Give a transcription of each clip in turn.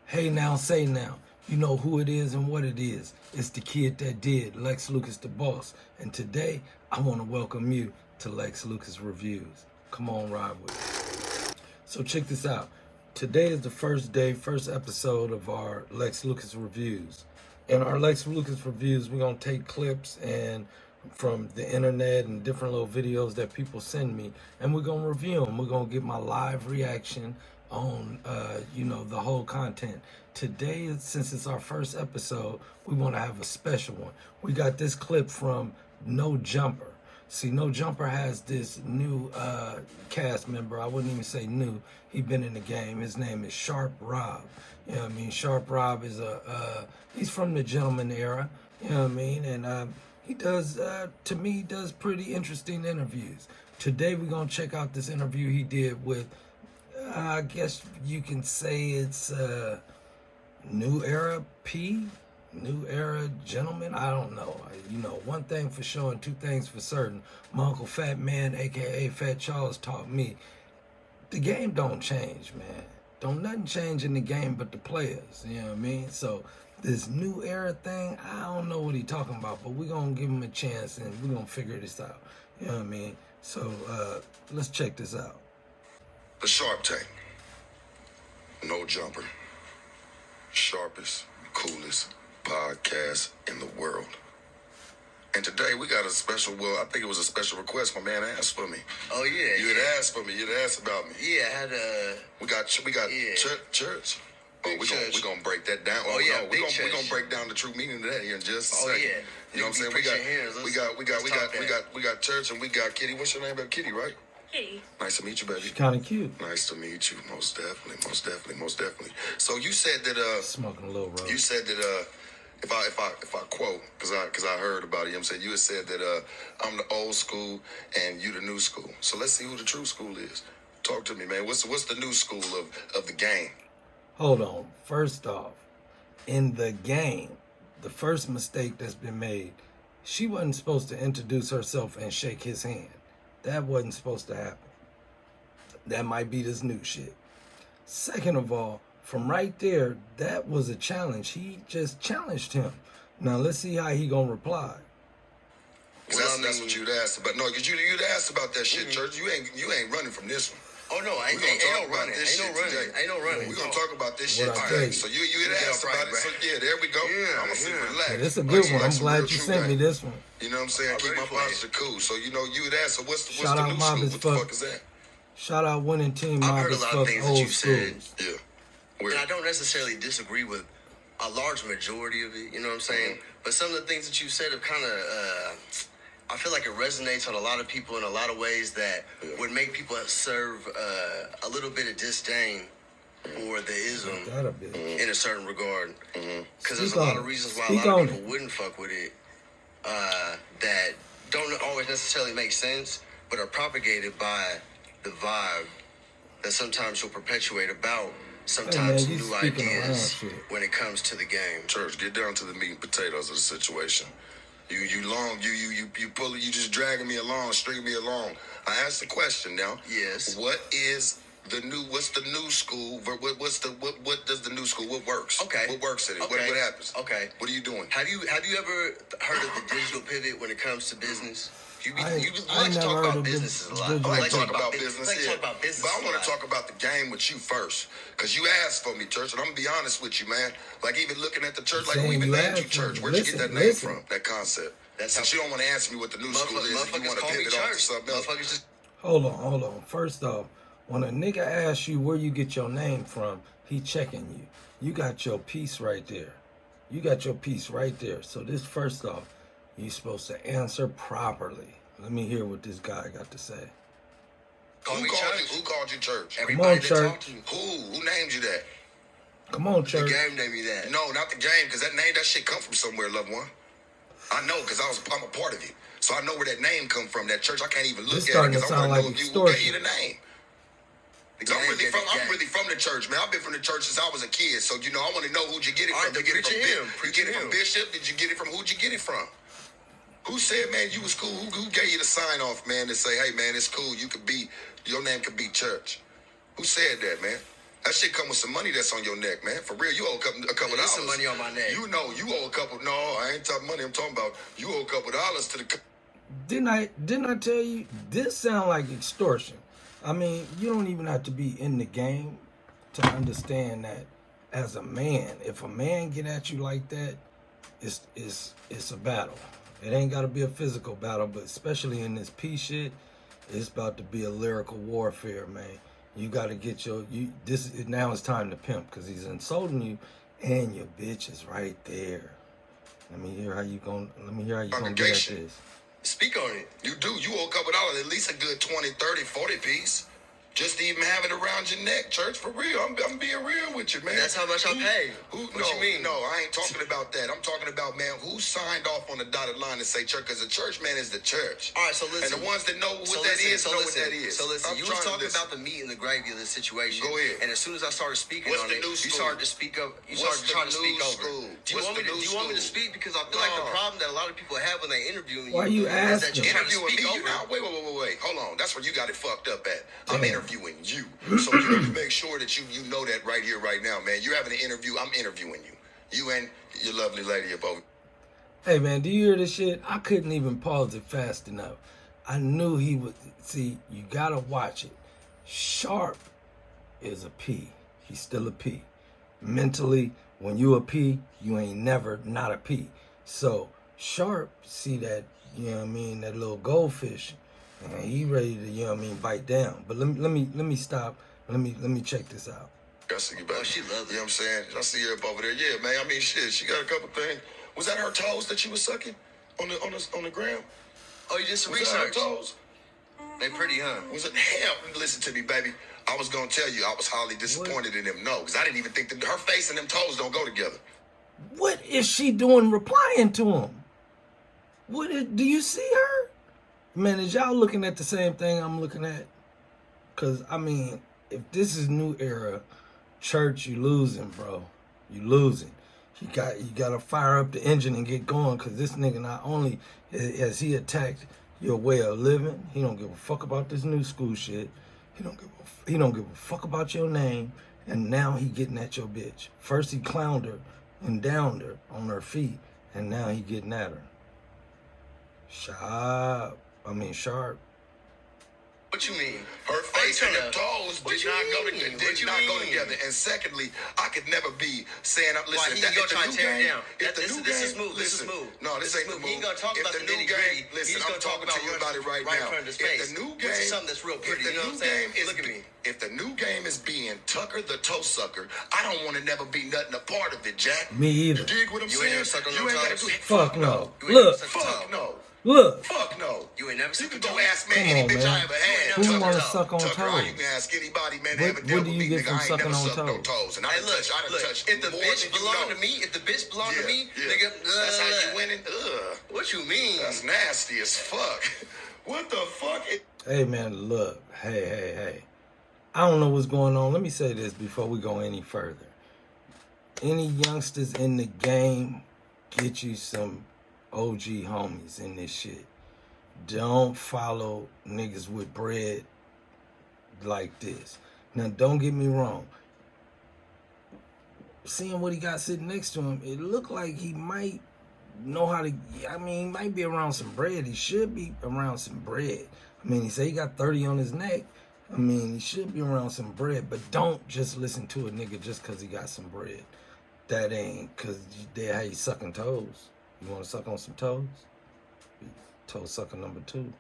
Hey now, say now. You know who it is and what it is. It's the kid that did, LexLucasDaBoss. And today, I want to welcome you to LexLucas Reviews. Come on, ride with me. So check this out. Today is the first episode of our LexLucas Reviews. In our LexLucas Reviews, we're going to take clips and from the internet and different little videos that people send me, and we're going to review them. We're going to get my live reaction on the whole content. Today, since it's our first episode, we want to have a special one. We got this clip from No Jumper. See, No Jumper has this new cast member. I wouldn't even say new. He's been in the game. His name is Sharpe Rob. You know what I mean? Sharpe Rob is he's from the Gentleman era. You know what I mean? And he does, to me, he does pretty interesting interviews. Today, we're going to check out this interview he did with, I guess you can say it's New Era P, New Era Gentleman. I don't know. One thing for sure and two things for certain. My Uncle Fat Man, a.k.a. Fat Charles, taught me the game don't change, man. Don't nothing change in the game but the players. You know what I mean? So this New Era thing, I don't know what he's talking about, but we're going to give him a chance and we're going to figure this out. You know what I mean? So let's check this out. The Sharpe Tank. No Jumper. Sharpest, coolest podcast in the world. And today we got a special, I think it was a special request. My man asked for me. Oh, yeah. You had asked for me. You had asked about me. Yeah, I had We got church. Oh, we're gonna break that down. Oh, yeah, no, we're gonna break down the true meaning of that here in just a second. Yeah. You know what I'm saying? We got church and we got Kitty. What's your name, baby? Kitty, right? Kitty. Nice to meet you, baby. She's kind of cute. Nice to meet you. Most definitely. So you said that smoking a little rough. You said that if I quote, because I heard about it, you know what I'm saying, you had said that I'm the old school and you the new school. So let's see who the true school is. Talk to me, man. What's the new school of the game? Hold on. First off, in the game, the first mistake that's been made, she wasn't supposed to introduce herself and shake his hand. That wasn't supposed to happen. That might be this new shit. Second of all, from right there, that was a challenge. He just challenged him. Now let's see how he gonna reply. That's what you'd asked about. No, because you'd asked about that shit, Church. You ain't running from this one. Oh, no, ain't no running. We're going to talk about this shit today. Right. So you had asked about it. So, yeah, there we go. Yeah, I'm going to sit relaxed. Yeah, this is a good one. I'm glad you sent me this one. You know what I'm saying? Keep my posture cool. So, you had asked, so what's the new school? What the fuck is that? Shout out winning team. I've heard a lot of things that you said. Yeah. And I don't necessarily disagree with a large majority of it. You know what I'm saying? But some of the things that you said have kind of... I feel like it resonates on a lot of people in a lot of ways that would make people serve a little bit of disdain for the ism in a certain regard. Because there's a lot of reasons why a lot of people wouldn't fuck with it that don't always necessarily make sense, but are propagated by the vibe that sometimes you'll perpetuate about sometimes new ideas when it comes to the game. Church, get down to the meat and potatoes of the situation. You just dragging me along, stringing me along. I asked the question now. Yes. What's the new school? What does the new school? What works? Okay. What works in it? Okay. What happens? Okay. What are you doing? Have you ever heard of the digital pivot when it comes to business? You I like to talk about businesses a lot. I like to talk about business. But I want to talk about the game with you first, because you asked for me, Church, and I'm gonna be honest with you, man. Like even looking at the church, like who even named you Church? Where'd you get that name from? That concept. Since you don't want to answer me what the new school is, you want to pivot off to something else. Hold on. First off, when a nigga asks you where you get your name from, he checking you. You got your piece right there. So this first off, you're supposed to answer properly. Let me hear what this guy got to say. Who called you Church? Everybody that talked to you. Who named you that? Come on, Church. The game named me that. No, not the game, because that shit come from somewhere, loved one. I know, because I'm a part of it. So I know where that name come from, that church. I can't even look at it, because I want to know if you gave you the name. I'm really from the church, man. I've been from the church since I was a kid. So, I want to know who'd you get it from. Did you get it from Bishop? Did you get it from, who'd you get it from? Who said, man, you was cool? Who gave you the sign off, man, to say, hey, man, it's cool. Your name could be Church. Who said that, man? That shit come with some money that's on your neck, man. For real, you owe a couple dollars. Some money on my neck. You know, you owe a couple. No, I ain't talking money. I'm talking about you owe a couple dollars to the. Didn't I tell you this sound like extortion? I mean, you don't even have to be in the game to understand that as a man, if a man get at you like that, it's a battle. It ain't got to be a physical battle, but especially in this P shit, it's about to be a lyrical warfare, man. You got to get now it's time to pimp, because he's insulting you and your bitch is right there. Let me hear how you gonna get at this. Speak on it. You do. You owe a couple dollars, at least a good 20, 30, 40 piece. Just to even have it around your neck, church, for real. I'm being real with you, man. That's how much I pay. What you mean? No, I ain't talking about that. I'm talking about, man, who signed off on the dotted line to say church? Because the church, man, is the church. All right, so listen. And the ones that know what that is know what that is. So listen, you was talking about the meat and the gravy of this situation. Go ahead. And as soon as I started speaking on it, you started to speak up. You What's started trying to speak over. School? Do you want me to speak? Because I feel like the problem that a lot of people have when they interview you Why you is that asking? you're trying to Interviewing speak me? over. Wait. Hold on. That's where you got it fucked up at. I'm interviewing you. So you need to make sure that you know that right here, right now, man. You're having an interview. I'm interviewing you. You and your lovely lady up over. Hey, man, do you hear this shit? I couldn't even pause it fast enough. I knew he would. See, you got to watch it. Sharpe is a P. He's still a P. Mentally, when you a P, you ain't never not a P. So Sharpe see that, you know what I mean, that little goldfish, and he ready to, you know what I mean, bite down. But let me stop. Let me check this out. I see you back. Oh, she loves it. You know what I'm saying? I see her up over there. Yeah, man. I mean, shit. She got a couple things. Was that her toes that you was sucking on the gram? Oh, you did some Was that her research. toes? They pretty, huh? Was it? Hell, listen to me, baby. I was gonna tell you I was highly disappointed in them. No, because I didn't even think that her face and them toes don't go together. What is she doing replying to him? Do you see her? Man, is y'all looking at the same thing I'm looking at? Because, I mean, if this is new era, church, you losing, bro. You losing. You got to fire up the engine and get going, because this nigga, not only has he attacked your way of living, he don't give a fuck about this new school shit. He don't give a fuck about your name, and now he getting at your bitch. First he clowned her and downed her on her feet, and now he getting at her. Sharpe. What you mean? Her face and her toes What did you not go mean? together. What you Go mean? together. And secondly, I could never be saying, Why, listen, he gonna try to tear it down. This is smooth. Listen, no, this ain't the move. He ain't gonna talk If about the new nitty game, gritty. listen, He's I'm gonna talk talking to you about it right in now. front of his If face, the new which game, is something that's real pretty. if the You know new what I'm saying? game is, Look at me. if the new game is being Tucker the toe sucker, I don't want to never be nothing a part of it, Jack. Me either. You dig what I'm You ain't saying? never sucked on You no ain't gotta toes? do. Fuck no. You ain't Look. never sucked a Fuck toe. no. Look. Fuck no. You ain't never You sucked can a go toe. ask, man, Come any on, bitch man. I ever had. Who Tucker, wanna suck on Tucker, toes? you can ask anybody, man, What ever do dealt you with me, get nigga. from I ain't sucking never on sucked no toes? toes. And I Hey, done look, touched if the more bitch than you belonged know. to me, nigga, That's how you winning? Ugh. What you mean? That's nasty as fuck. What the fuck? Hey, man, look. Hey. I don't know what's going on. Let me say this before we go any further. Any youngsters in the game, get you some OG homies in this shit. Don't follow niggas with bread like this. Now, don't get me wrong. Seeing what he got sitting next to him, it looked like he might know how to, he might be around some bread. He should be around some bread. He said he got 30 on his neck. He should be around some bread, but don't just listen to a nigga just because he got some bread. That ain't, because that's how you sucking toes. You want to suck on some toes? Toe sucker number 2.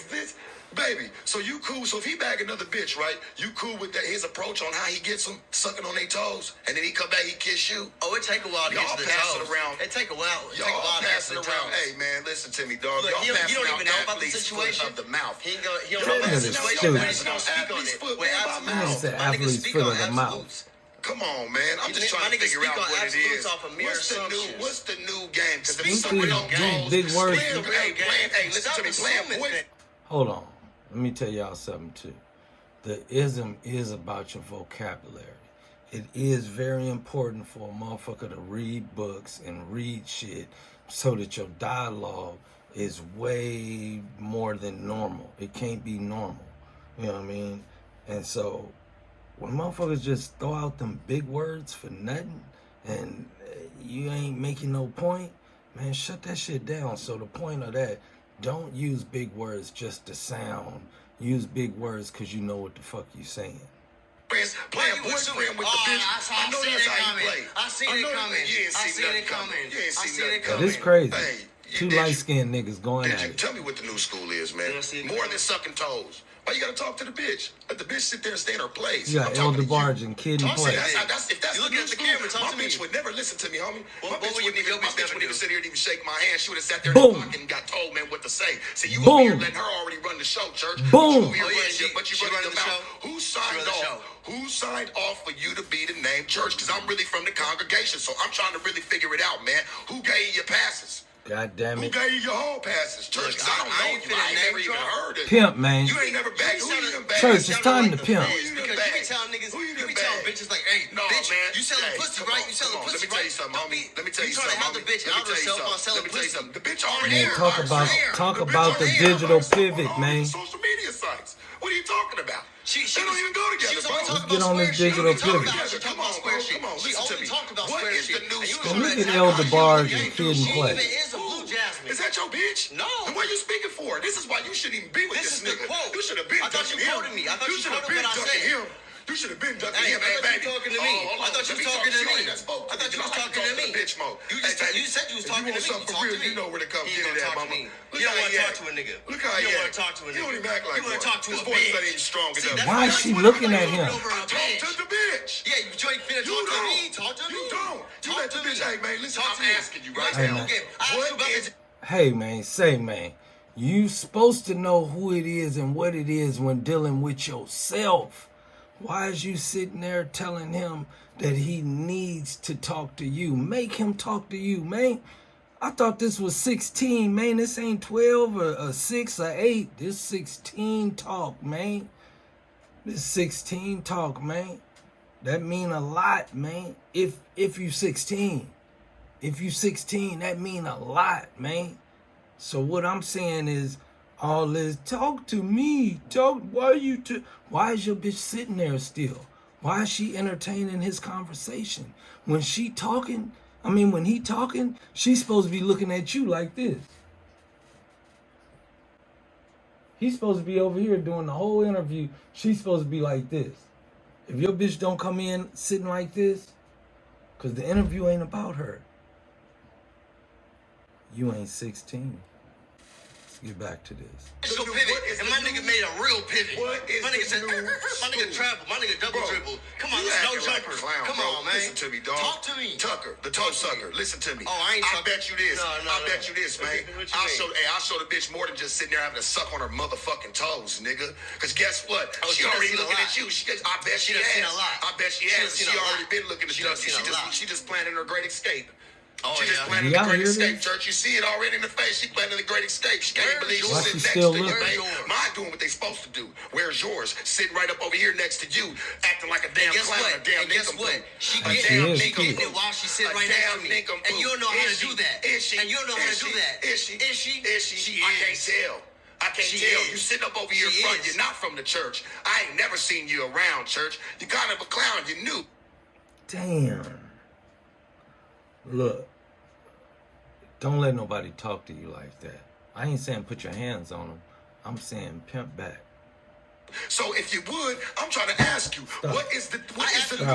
This, baby, so you cool. So if he bag another bitch, right? You cool with that? His approach on how he gets them sucking on their toes, and then he come back, he kiss you. Oh, it take a while to Y'all get to the pass toes. it around. It take a while. Y'all to get passing to the around. toes. Hey, man, listen to me, dog. Look, Y'all you passing don't out even know about the athlete's situation. foot of the mouth. He don't know That about the nigga's situation. stupid. He's gonna speak on Athlete's it. foot, Wait, man, absolutely. my He said My nigga athlete's speak foot on of the mouth. absolutes. Come on, man. I'm just trying My to nigga figure speak out on what it absolutes is. off of mere assumptions. What's the new game? Because if Speak he's to sucking it. on toes, Big words. hey, listen to me, Stop playing boy. assuming. Hold on. Let me tell y'all something, too. The ism is about your vocabulary. It is very important for a motherfucker to read books and read shit so that your dialogue is way more than normal. It can't be normal. You know what I mean? And so when motherfuckers just throw out them big words for nothing and you ain't making no point, man, shut that shit down. So the point of that, don't use big words just to sound. Use big words because you know what the fuck you saying. Playing boyfriend with the bitch. I know that's how you play. I seen it coming. You ain't seen nothing coming. You ain't seen nothing coming. This crazy. Hey, Two light-skinned niggas going at it. Tell me what the new school is, man. More than sucking toes. Why you gotta talk to the bitch? Let the bitch sit there and stay in her place. You got Elder Barge and Kid and Play. If that's the new school, my bitch would never listen to me, homie. My bitch wouldn't even sit here and even shake my hand. She would have sat there and got told, man, what to say. See, you over here letting her already run the show, church. Boom. But you running the mouth. Who signed off? Who signed off for you to be the name church? Because I'm really from the congregation, so I'm trying to really figure it out, man. Who gave you your passes? God damn it. Who gave you your hall passes, church? Because I don't know you. I ain't never even heard it. Pimp, man. You ain't never bagged. Who you done bagged? Church, it's time to pimp. Because you be telling niggas, you be telling bitches like, hey, no, bitch, man. you selling pussy, right? You selling pussy, right? Let me tell you something, homie. Let me tell you something, homie. Let me tell you something. The bitch already Man, there. talk about the digital pivot, man. Social media sites. What are you talking about? They don't even go together, bro. Let's get on this digital pivot. Come on, bro. Come on. Listen to me. What is the new school? Look at Elder Barge and Kid and Play. Is that your bitch? No. And what are you speaking for? This is why you shouldn't even be with this nigga. You should have been ducking him. You should have been ducking him. You should have been ducking him. Hey, baby. Talking to me. I thought you was talking to me. I thought you was talking to me. Bitch mode. You said you was talking to me. You want something for real? You know where to come get it at, mama. You don't want to talk to a nigga. Look how he act. You don't even act like one. You want to talk to a bitch. His voice not even strong enough. Why is she looking at him? Talk to the bitch. Yeah, you ain't finna talk to me. Talk to me. You don't. You let the bitch. Hey, man, listen. I'm asking you right now. Hey, man, say, man, you supposed to know who it is and what it is when dealing with yourself. Why is you sitting there telling him that he needs to talk to you? Make him talk to you, man. I thought this was 16, man. This ain't 12 or 6 or 8. This 16 talk, man. This 16 talk, man. That mean a lot, man. If you 16. If you 16, that mean a lot, man. So what I'm saying is, all this, talk to me. Why is your bitch sitting there still? Why is she entertaining his conversation? When he talking, she's supposed to be looking at you like this. He's supposed to be over here doing the whole interview. She's supposed to be like this. If your bitch don't come in sitting like this, because the interview ain't about her, you ain't 16. Let's get back to this. So pivot, and my nigga made a real pivot. My nigga said, my nigga travel, my nigga double dribble. Come on, let's no jumper. Come on, man. Listen to me, dog. Talk to me. Tucker, the toe sucker. Listen to me. Oh, I bet you this. I bet you this, man. I'll show the bitch more than just sitting there having to suck on her motherfucking toes, nigga. Because guess what? She already looking at you. I bet she has. I bet she has. She already been looking at you. She just planning her great escape. She just planning the great escape, church. You see it already in the face. She planning the great escape. She can't even believe she's sitting next to you, man. Mine doing what they supposed to do. Where's yours? Sitting right up over here next to you, acting like a damn clown, a damn nincompoop. She getting it while she's sitting right next to me. And you don't know how to do that. And you don't know how to do that. Is she? I can't tell. I can't tell. You sitting up over here in front. You're not from the church. I ain't never seen you around, church. You kind of a clown. You knew. Damn. Look, don't let nobody talk to you like that. I ain't saying put your hands on them. I'm saying pimp back. So if you would, I'm trying to ask you, what is the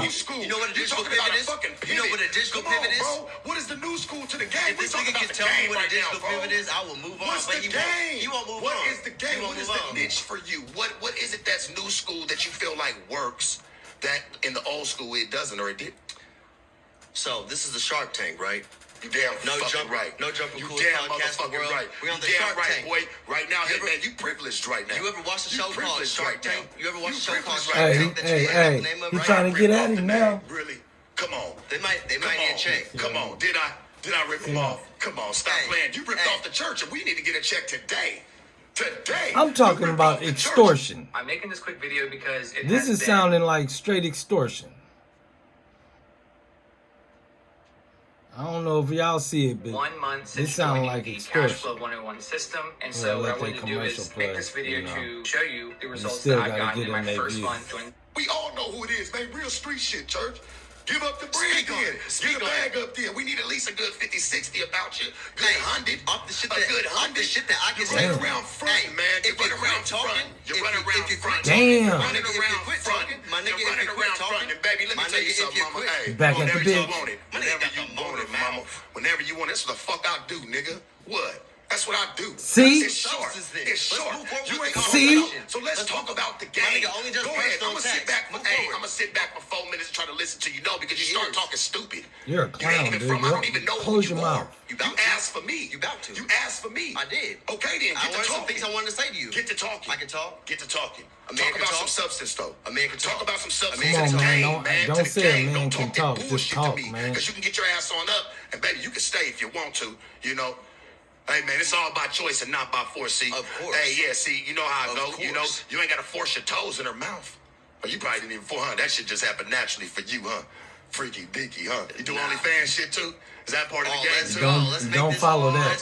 new school? You know what a digital pivot is? You know what a digital pivot is? Bro, what is the new school to the game? If this nigga can tell me what a digital pivot is, I will move on. What's the game? He won't move on. What is the game? What is the niche for you? What is it that's new school that you feel like works that in the old school it doesn't or it did? So this is the Sharpe Tank, right? You damn fucking right. No jumping. You damn motherfucking right. We on the Sharpe Tank, boy. Right now, hey man, you privileged right now. You ever watch the show called Sharpe Tank? You ever watch the show called Sharpe Tank? Hey, he trying to get at him now. Really? Come on. They might need a check. Come on. Did I rip him off? Come on, stop playing. You ripped off the church, and we need to get a check today. Today. I'm talking about extortion. I'm making this quick video because this is sounding like straight extortion. I don't know if y'all see it, but 1 month since this sounds like the extortion. Cash Flow 101 system, and so what I wanted to do is make this video to show you the results that I got in my first month. We all know who it is, man. Real street shit, church. Give up the bread then. Get the bag up there. We need at least a good 50, 60 about you. Good 100. Off the shit a that, good 100. The shit that I can You're say. running around front, man. You're running around front. You're running around front. Damn. You're running around front. My nigga, You're running around front. And baby, let me tell you something, mama. Hey, back at the bitch. Whenever you want it, mama. Whenever you want it, that's what the fuck I do, nigga. What? That's what I do. See? It's short. It's short. You ain't See? So let's talk about the game. Go ahead. I'm gonna sit back. Hey, I'm gonna sit back for 4 minutes and try to listen to you. No, because you start talking stupid. You're a clown, dude. I don't even know Close who your you are. mouth. You asked for me. You about to. You asked for me. I did. Okay then. Get to talking. Some things I wanted to say to you. Get to talking. I can talk. Get to talking. Talk about some substance though. A man can talk about some substance. Come on, to the man. game, Don't say a man don't can talk. talk. Just talk, man. Because you can get your ass on up, and baby, you can stay if you want to. You know. Hey man, it's all by choice and not by force. See, of course. Hey, yeah, see, you know how I go. Course. You know, you ain't gotta force your toes in her mouth. Or you probably didn't even that shit just happened naturally for you, huh? Freaky dicky, huh? You do OnlyFans shit too? Is that part of the game too? Don't follow that.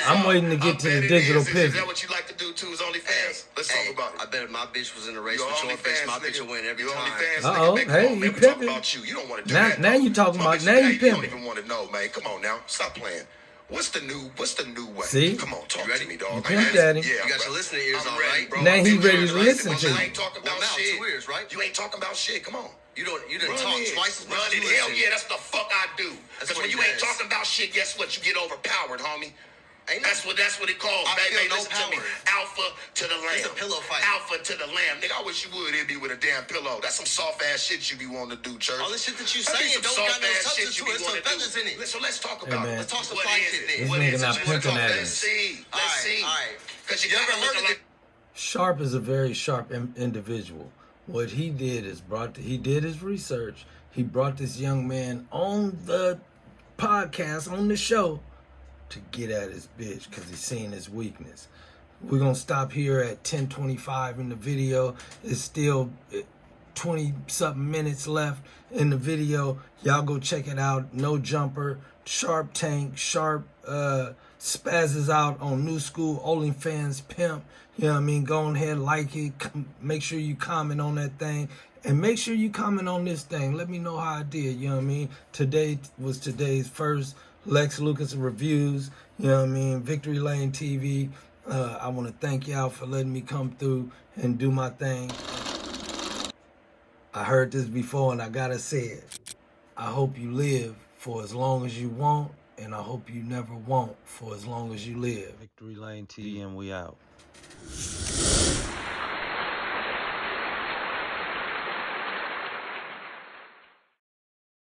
I'm waiting to get to the digital pivot. Is that what you like to do too? Is OnlyFans? Let's talk about it. I bet if my bitch was in a race with your bitch, my bitch would win every time. Uh-oh, hey, you pimping. You don't want to do that. Now you talking about, now you pimping. You don't even want to know, man. Come on now. Stop playing. What's the new way? See? Come on, talk to me, dog. You Pimp Daddy. Yeah, you got your listening ears on, right? Bro. Now he ready to listen to you. You ain't talking about shit. 2 ears, right? You ain't talking about shit. Come on. You didn't talk twice as much as you Hell listen. yeah, that's the fuck I do. Because when you ain't talking about shit, guess what? You get overpowered, homie. That's what it calls, baby. Listen to me. Alpha to the lamb. It's a pillow fight. Alpha to the lamb. Nigga, I wish you would. It'd be with a damn pillow. That's some soft ass shit you be wanting to do, church. All the shit that you saying don't got no substance to it. Some feathers in it. So let's talk about it. Let's talk some fly shit then. This nigga not pimping at Let's see. Let's see. All right. Because you gotta look like. Sharpe is a very sharp individual. What he did is he did his research. He brought this young man on the podcast, on the show, to get at his bitch because he's seen his weakness. We're going to stop here at 10:25 in the video. It's still 20-something minutes left in the video. Y'all go check it out. No Jumper, Sharpe Tank, Sharpe Spazzed out on New School, OnlyFans, Pimp. You know what I mean? Go ahead, like it. Make sure you comment on that thing. And make sure you comment on this thing. Let me know how I did. You know what I mean? Today was today's first Lex Lucas reviews. You know what I mean? Victory Lane TV. I want to thank y'all for letting me come through and do my thing. I heard this before and I gotta say it. I hope you live for as long as you want, and I hope you never won't for as long as you live. Victory Lane TV, and we out.